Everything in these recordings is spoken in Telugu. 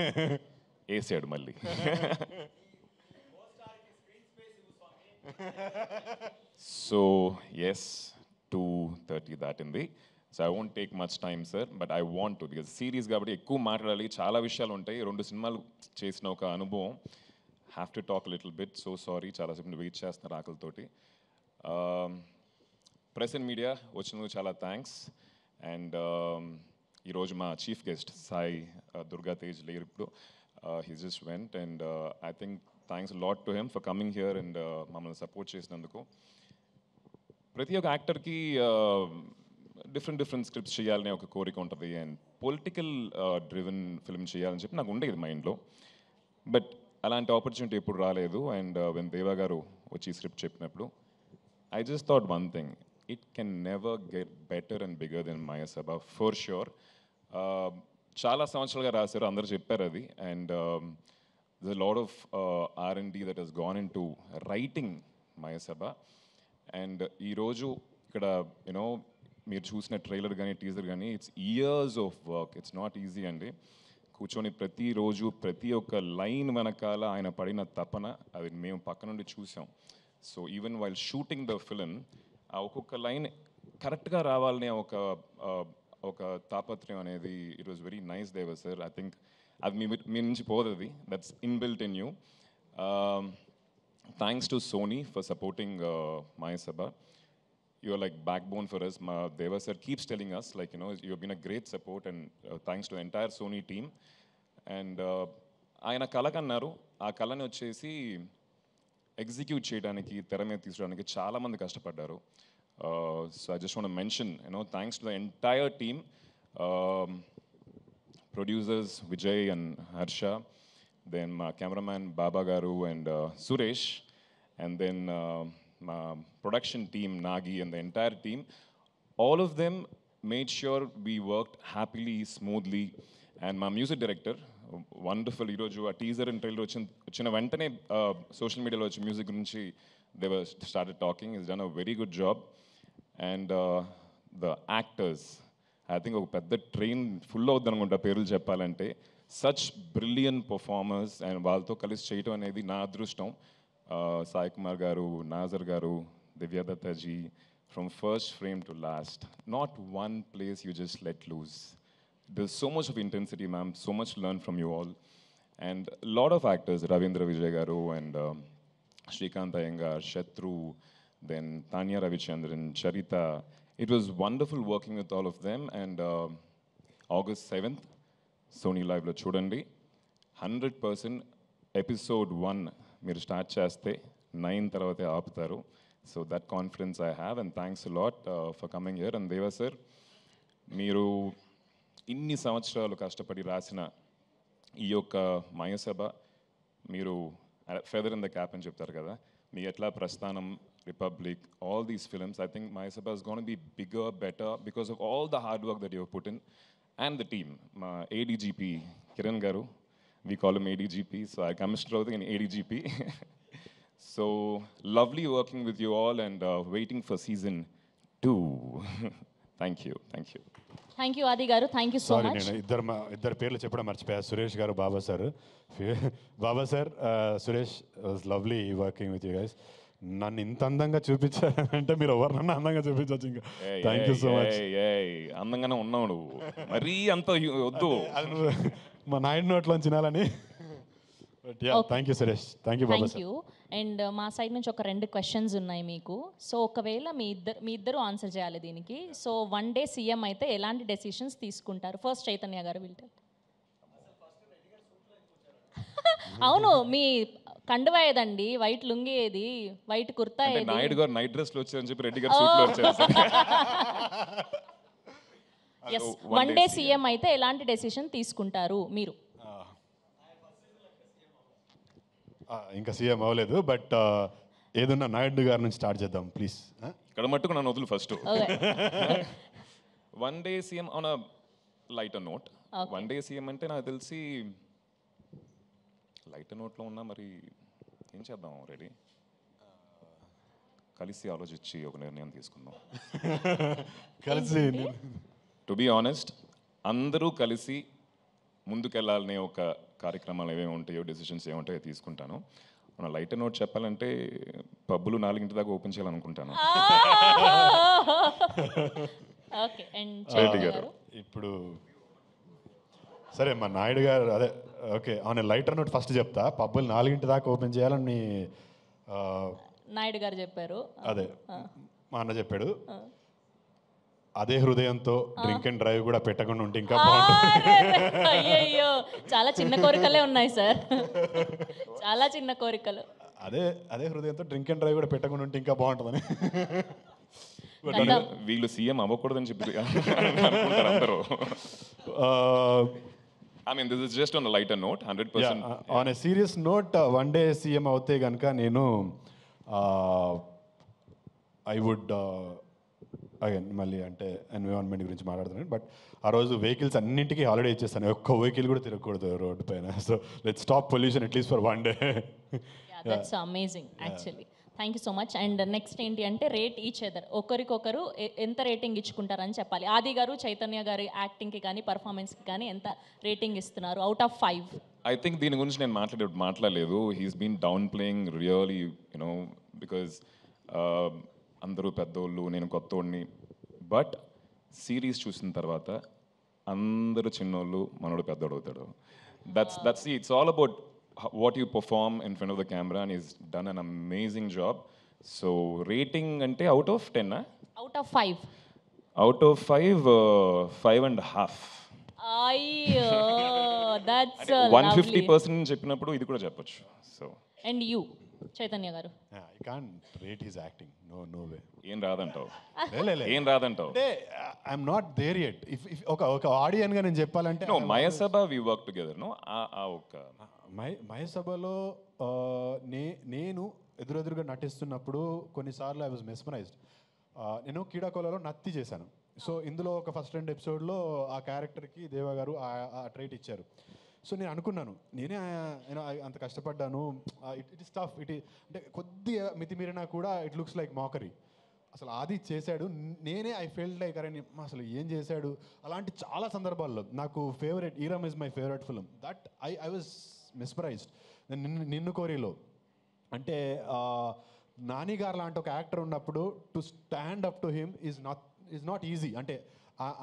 వేసాడు మళ్ళీ. సో ఎస్ 2:30 దాటింది. So I won't take much time sir, but I want to, because series కాబట్టి ఎక్కువ మాట్లాడాలి, చాలా విషయాలు ఉంటాయి, 2 సినిమాలు చేసిన ఒక అనుభవం. Have to talk little bit. So sorry, చాలాసేపు వెయిట్ చేస్తున్నారు ఆకలితోటి. ప్రెస్ అండ్ మీడియా వచ్చినందుకు చాలా థ్యాంక్స్. అండ్ ఈరోజు మా చీఫ్ గెస్ట్ సాయి దుర్గా తేజ్ లేరు ఇప్పుడు, he just went, and I think thanks lot to him for coming here and మమ్మల్ని సపోర్ట్ చేసినందుకు. ప్రతి ఒక్క యాక్టర్కి డిఫరెంట్ స్క్రిప్ట్స్ చేయాలనే ఒక కోరిక ఉంటుంది, అండ్ పొలిటికల్ డ్రివెన్ ఫిల్మ్ చేయాలని చెప్పి నాకు ఉండేది మైండ్లో. బట్ అలాంటి ఆపర్చునిటీ ఎప్పుడు రాలేదు. అండ్ వెన్ దేవా గారు వచ్చి స్క్రిప్ట్ చెప్పినప్పుడు I just thought one thing, it can never get better and bigger than Maya Sabha, for sure. చాలా సంవత్సరాలుగా రాశారు, అందరూ చెప్పారు అది. And there's a lot of R&D that has gone into writing Maya Sabha. And ఈరోజు ఇక్కడ యూనో మీరు చూసిన ట్రైలర్ కానీ టీజర్ కానీ it's years of work, it's not easy అండి. కూర్చొని ప్రతిరోజు ప్రతి ఒక్క లైన్ వెనకాల ఆయన పడిన తపన, అది మేము పక్క నుండి చూసాం. So even while shooting the film, ఆ ఒక్కొక్క లైన్ కరెక్ట్గా రావాలనే ఒక తాపత్రయం అనేది it was very nice Deva sir. I think అది మీ నుంచి పోదది, that's inbuilt in you. Thanks to Sony for supporting Maya Sabha. You are like backbone for us. Deva sir keeps telling us, like, you know, you have been a great support, and thanks to the entire Sony team. And ఆయన కళ కన్నారు, ఆ కళని వచ్చేసి ఎగ్జిక్యూట్ చేయడానికి, తెర మీద తీసుకోవడానికి చాలామంది కష్టపడ్డారు. So I just want mention, you know, thanks to the entire team, producers Vijay and Harsha, then మా cameraman Baba garu and Suresh, and then my production team, Nagi, and the entire team. All of them made sure we worked happily, smoothly. And my music director, wonderful, ఈరోజు ఆ టీజర్ అండ్ ట్రైలర్ వచ్చిన వెంటనే సోషల్ మీడియాలో వచ్చి మ్యూజిక్ గురించి they were started talking. He's done a very good job. And the actors, I think ఒక పెద్ద ట్రైన్ ఫుల్ అవుద్ది అనుకుంటా పేర్లు చెప్పాలంటే. సచ్ బ్రిలియన్ పర్ఫార్మర్స్, అండ్ వాళ్ళతో కలిసి చేయటం అనేది నా అదృష్టం. సాయి కుమార్ గారు, నాజర్ గారు, దివ్యాదత్తాజీ, from first frame to last, not one place you just let loose. There's so much of intensity, ma'am, so much to learn from you all. And a lot of actors, Ravindra Vijay garu and Shrikant Iyengar, Shatru, then Tanya Ravichandran, Charita. It was wonderful working with all of them. And August 7th, Sony Live lo chudandi, 100% episode 1 మీరు స్టార్ట్ చేస్తే 9 తర్వాతే ఆపుతారు. So that confidence I have, and thanks a lot for coming here. And దేవా సార్, మీరు ఇన్ని సంవత్సరాలు కష్టపడి రాసిన ఈ యొక్క Maya Sabha, మీరు ఫెదర్ ఇన్ ద క్యాప్ అని చెప్తారు కదా, మీ ఎట్లా ప్రస్థానం, republic, all these films, I think Maya Sabha is going to be bigger, better because of all the hard work that you have put in, and the team. మా ADGP కిరణ్ గారు, we call him ADGP, so I come strolling in ADGP. So lovely working with you all, and waiting for season 2. Thank you. Thank you Adi garu, thank you so Sorry, much. నేను ఇద్దరు పేర్లు చెప్పడం మర్చిపోయా, Suresh garu, Baba sir. Baba sir, Suresh, was lovely working with you guys. నన్ను ఇంత అందంగా చూపించారంటే మీరు ఎవరినన్నా అందంగా చూపించవచ్చు. ఇంకా థ్యాంక్ యూ సో మచ్. అందంగానే ఉన్నావు నువ్వు, మరీ అంత వద్దు, మా నాయుడు నోట్లోంచి తినాలని. Thank you Suresh, thank you Baba sir. And మా సైడ్ నుంచి ఒక 2 క్వశ్చన్స్ ఉన్నాయి మీకు. సో ఒకవేళ మీ ఇద్దరు ఆన్సర్ చేయాలి దీనికి. సో 1 డే సీఎం అయితే ఎలాంటి డెసిషన్స్ తీసుకుంటారు? ఫస్ట్ చైతన్య గారు వింటారు. అవును, మీ కండువా ఏదండి, వైట్ లుంగి ఏది, వైట్ కుర్తా ఏది? నాయుడు గారు నైట్ డ్రెస్ లో వచ్చారని చెప్పి రెడ్డి గారు సూట్ లో వచ్చారు. yes, 1 డే సీఎం అయితే ఎలాంటి డెసిషన్ తీసుకుంటారు మీరు? ఇంకా సీఎం అవ్వలేదు, బట్ ఏదన్నా నాయుడు గారి నుంచి స్టార్ట్ చేద్దాం ప్లీజ్. ఇక్కడ మట్టుకు నన్ను వదులు first. 1 day CM on a lighter note. 1 day CM అంటే నాకు తెలిసి లైటర్ నోట్లో ఉన్నా, మరి ఏం చేద్దాం, రెడీ కలిసి ఆలోచించి ఒక నిర్ణయం తీసుకుందాం. కలిసి, టు బీ ఆనెస్ట్, అందరూ కలిసి ముందుకెళ్ళాలనే ఒక కార్యక్రమాలు ఏమేమి ఉంటాయో డెసిషన్స్ ఏముంటాయో తీసుకుంటాను. మన లైటర్ నోట్ చెప్పాలంటే పబ్బులు 4 దాకా ఓపెన్ చేయాలనుకుంటాను. ఓకే అండ్ గారు ఇప్పుడు సరే మా నాయుడు గారు అదే ఓకే అవును లైటర్ నోట్ ఫస్ట్ చెప్తా. పబ్బులు 4 దాకా ఓపెన్ చేయాలని నాయుడు గారు చెప్పారు. అదే మా అన్న చెప్పాడు. అదే హృదయంతో డ్రింక్ అండ్ డ్రైవ్ కూడా పెట్టకుండా ఉంటే ఇంకా బాగుంటుంది. అయ్యయ్యో చాలా చిన్న కోరికలే ఉన్నాయి సార్, చాలా చిన్న కోరికలు. అదే హృదయంతో డ్రింక్ అండ్ డ్రైవ్ కూడా పెట్టకుండా ఉంటే ఇంకా బాగుంటుందని. వీళ్ళు సీఎం అవ్వకూడదని చెప్పి అనుకుంటారు అందరూ. I mean, this is just on a lighter note, 100%. Yeah, on a serious note, one day CM అవుతే కనుక నేను ఐ వుడ్ అగైన్ మళ్ళీ అంటే ఎన్విరాన్మెంట్ గురించి మాట్లాడుతున్నాను. బట్ ఆ రోజు వెహికల్స్ అన్నింటికీ హాలిడే ఇచ్చేస్తాను. ఒక్క వెహికల్ కూడా తిరగకూడదు రోడ్డు పైన. So let's stop pollution at least for one day. That's amazing actually. Thank you so much. And next ఏంటి అంటే రేట్ ఈచ్ అదర్. ఒకరికొకరు ఎంత రేటింగ్ ఇచ్చుకుంటారని చెప్పాలి. ఆది గారు చైతన్య గారి యాక్టింగ్కి కానీ పర్ఫార్మెన్స్కి కానీ ఎంత రేటింగ్ ఇస్తున్నారు అవుట్ ఆఫ్ 5? ఐ థింక్ దీని గురించి నేను మాట్లాడలేదు. He's been down playing really you know because అందరూ పెద్దోళ్ళు, నేను కొత్తోడిని. బట్ సిరీస్ చూసిన తర్వాత అందరూ చిన్నోళ్ళు, మనోడు పెద్దోడు అవుతాడు. That's it's all about what you perform in front of the camera, and he's done an amazing job. So rating ante out of 10 out of 5? Out of 5, 5.5. అయ్యో దట్స్ 150% చెప్పినప్పుడు ఇది కూడా చెప్పొచ్చు. So and you Chaitanya garu? I can't rate his acting. No way. ఏం రాదంటావు? ఏం రాదంటావు అంటే I'm not there yet. If ఒక ఆడియన్ గా నేను చెప్పాలంటే నో మయసభ వి వర్క్ టుగెదర్. నో ఒక మయసభలో నేను ఎదురెదురుగా నటిస్తున్నప్పుడు కొన్నిసార్లు ఐ వాజ్ మెస్మరైజ్డ్. నేను కీడాకోలలో నత్తి చేశాను. సో ఇందులో ఒక ఫస్ట్ 2 ఎపిసోడ్లో ఆ క్యారెక్టర్కి దేవా గారు ఆ ట్రైట్ ఇచ్చారు. సో నేను అనుకున్నాను నేనే అంత కష్టపడ్డాను. It is tough. అంటే కొద్దిగా మితిమీరినా కూడా ఇట్ లుక్స్ లైక్ మాకరీ. అసలు ఆది చేశాడు, నేనే ఐ ఫెల్ట్ లైక్ అరే అసలు ఏం చేశాడు. అలాంటి చాలా సందర్భాల్లో నాకు ఫేవరెట్ ఈరమ్ is my favourite film. That I was mesmerised. నిన్ను కోరిలో అంటే నాని గారు లాంటి ఒక యాక్టర్ ఉన్నప్పుడు to stand up to him is not easy. అంటే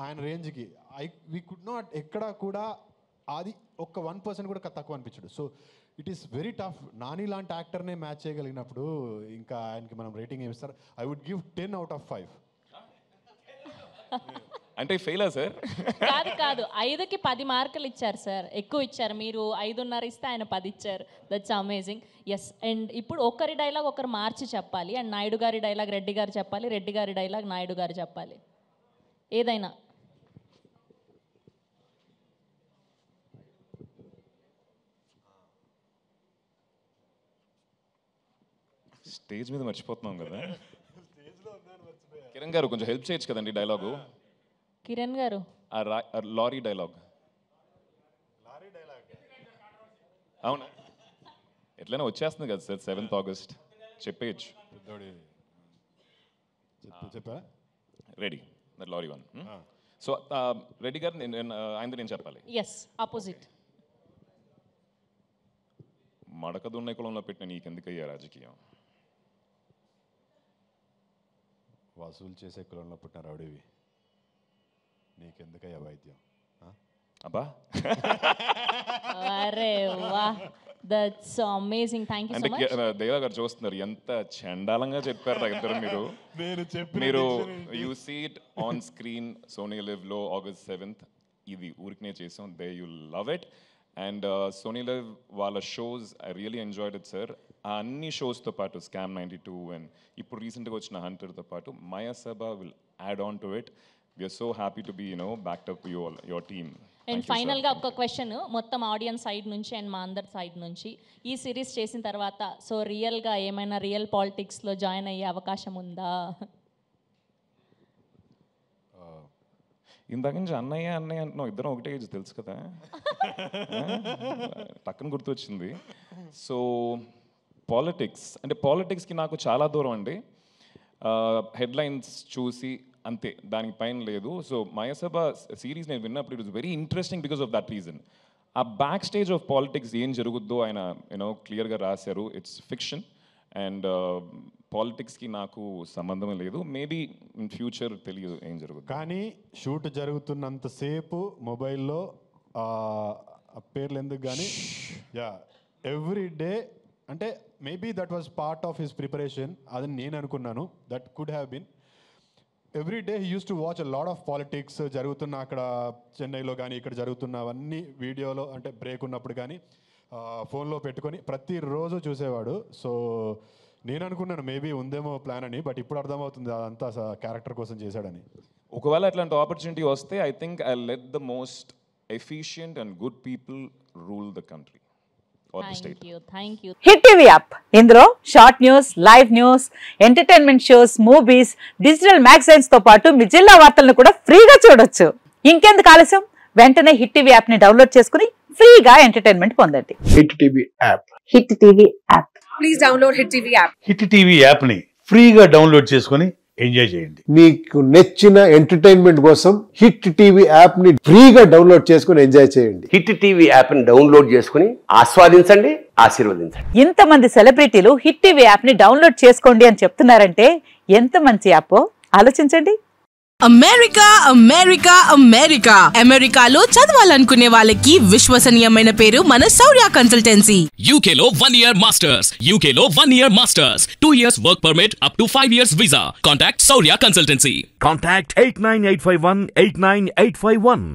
ఆయన రేంజ్కి వీ కుడ్ నాట్ ఎక్కడా కూడా అది ఒక్క 1% కూడా తక్కువ అనిపించడు. So it is very tough. Nani లాంటి యాక్టర్నే మ్యాచ్ చేయగలిగినప్పుడు ఇంకా ఆయనకి మనం రేటింగ్ ఏమి ఇస్తారు? I would give 10 out of 5. అంటే ఫెయిలా సార్? కాదు 5కి 10 మార్కులు ఇచ్చారు సార్, ఎక్కువ ఇచ్చారు. మీరు 5.5 ఇస్తే ఆయన 10 ఇచ్చారు. That's amazing. ఎస్. అండ్ ఇప్పుడు ఒకరి డైలాగ్ ఒకరు మార్చి చెప్పాలి. అండ్ నాయుడు గారి డైలాగ్ రెడ్డి గారు చెప్పాలి, రెడ్డి గారి డైలాగ్ నాయుడు గారు చెప్పాలి. ఏదైనా స్టేజ్ మీద మర్చిపోతున్నాం కదా. కిరణ్ గారు కొంచెం హెల్ప్ చేయొచ్చు కదండి డైలాగు. కిరణ్ గారు లారీ డైలాగ్ అవునా? ఎట్లయినా వచ్చేస్తుంది కదా సార్ 7th August చెప్పేయచ్చు. చెప్పా ready that lorry one. So Reddy garu ఆయనతో నేను చెప్పాలి. Yes opposite. మడక దున్నే కులంలో పెట్టిన నీకెందుకయ్యా రాజకీయం? వసూలు చేసే కులంలో పుట్టిన రౌడీవి నీకెందుకయ్యా వైద్యం? అబ్బా అరే వా that's amazing. Thank you so much. Deva garu చూస్తున్నారు ఎంత చండాలంగా చెప్పారు ఇద్దరు మీరు. మీరు you see it on screen Sony లివ్లో August 7th. ఇది ఊరికనే చేసాం. They you love it. And Sony LIV వాళ్ళ shows I really enjoyed it sir. ఆ అన్ని షోస్తో పాటు స్కామ్ 92 అండ్ ఇప్పుడు రీసెంట్గా వచ్చిన హంటర్తో పాటు Mayasabha will add on to it. We're so happy to be backed up your team. And ఫైనల్గా ఒక క్వశ్చన్ మొత్తం ఆడియన్స్ సైడ్ నుంచి అండ్ మా అందరి సైడ్ నుంచి. ఈ సిరీస్ చేసిన తర్వాత సో రియల్గా ఏమైనా రియల్ పాలిటిక్స్లో జాయిన్ అయ్యే అవకాశం ఉందా? ఇందాక నుంచి అన్నయ్య అంటున్నావు, ఇద్దరం ఒకటే ఏజ్ తెలుసు కదా. టక్కన గుర్తొచ్చింది. సో పాలిటిక్స్కి నాకు చాలా దూరం అండి. హెడ్లైన్స్ చూసి అంతే, దానికి పైన లేదు. సో మయసభ సిరీస్ నేను విన్నప్పుడు it was very interesting because of that reason. ఆ బ్యాక్ స్టేజ్ ఆఫ్ పాలిటిక్స్ ఏం జరుగుద్దో ఆయన క్లియర్గా రాశారు. ఇట్స్ ఫిక్షన్ అండ్ పాలిటిక్స్కి నాకు సంబంధం లేదు. మేబీ ఇన్ ఫ్యూచర్ తెలియదు ఏం జరుగుతుంది. కానీ షూట్ జరుగుతున్నంతసేపు మొబైల్లో పేర్లు ఎందుకు కానీ ఎవ్రీ డే అంటే maybe that was part of his preparation అది నేను అనుకున్నాను. That could have been every day he use to watch a lot of politics జరుగుతున్న అక్కడ చెన్నైలో కానీ ఇక్కడ జరుగుతున్నవన్నీ వీడియోలో అంటే బ్రేక్ ఉన్నప్పుడు కానీ ఫోన్లో పెట్టుకొని ప్రతిరోజు చూసేవాడు. సో నేను అనుకున్నాను మేబీ ఉందేమో ప్లాన్ అని, బట్ ఇప్పుడు అర్థమవుతుంది అదంతా క్యారెక్టర్ కోసం చేశాడని. ఒకవేళ అట్లాంటి ఆపర్చునిటీ వస్తే I think I let the most efficient and good people rule the country or the state. Thank you. Hit TV app ఇందులో short news, live news, entertainment shows, movies, digital magazines తో పాటు మీ జిల్లా వార్తలను కూడా ఫ్రీగా చూడొచ్చు. ఇంకెందుకు ఆలస్యం, వెంటనే హిట్ టీవీ యాప్ ని డౌన్లోడ్ చేసుకుని ఫ్రీగా ఎంటర్టైన్మెంట్ పొందండి. Hit TV app. Hit TV app please download hit TV app. Hit TV app ని ఫ్రీగా డౌన్లోడ్ చేసుకుని ఎంజాయ్ చేయండి. మీకు నచ్చిన ఎంటర్టైన్మెంట్ కోసం హిట్ టీవీ యాప్ ని ఫ్రీగా డౌన్లోడ్ చేసుకుని ఎంజాయ్ చేయండి. హిట్ టీవీ యాప్ ని డౌన్లోడ్ చేసుకుని ఆస్వాదించండి, ఆశీర్వదించండి. ఇంతమంది సెలబ్రిటీలు హిట్ టీవీ యాప్ ని డౌన్లోడ్ చేసుకోండి అని చెప్తున్నారంటే ఎంత మంచి యాప్ ఆలోచించండి. అమెరికా అమెరికా అమెరికా అమెరికాలో చదవాలనుకునే వాళ్ళకి విశ్వసనీయమైన పేరు మన శౌర్య కన్సల్టెన్సీ. UK లో 1 year masters, UK లో 1 year masters, 2 years work permit up to 5 years visa. Contact Shaurya Consultancy. Contact 89851 89851.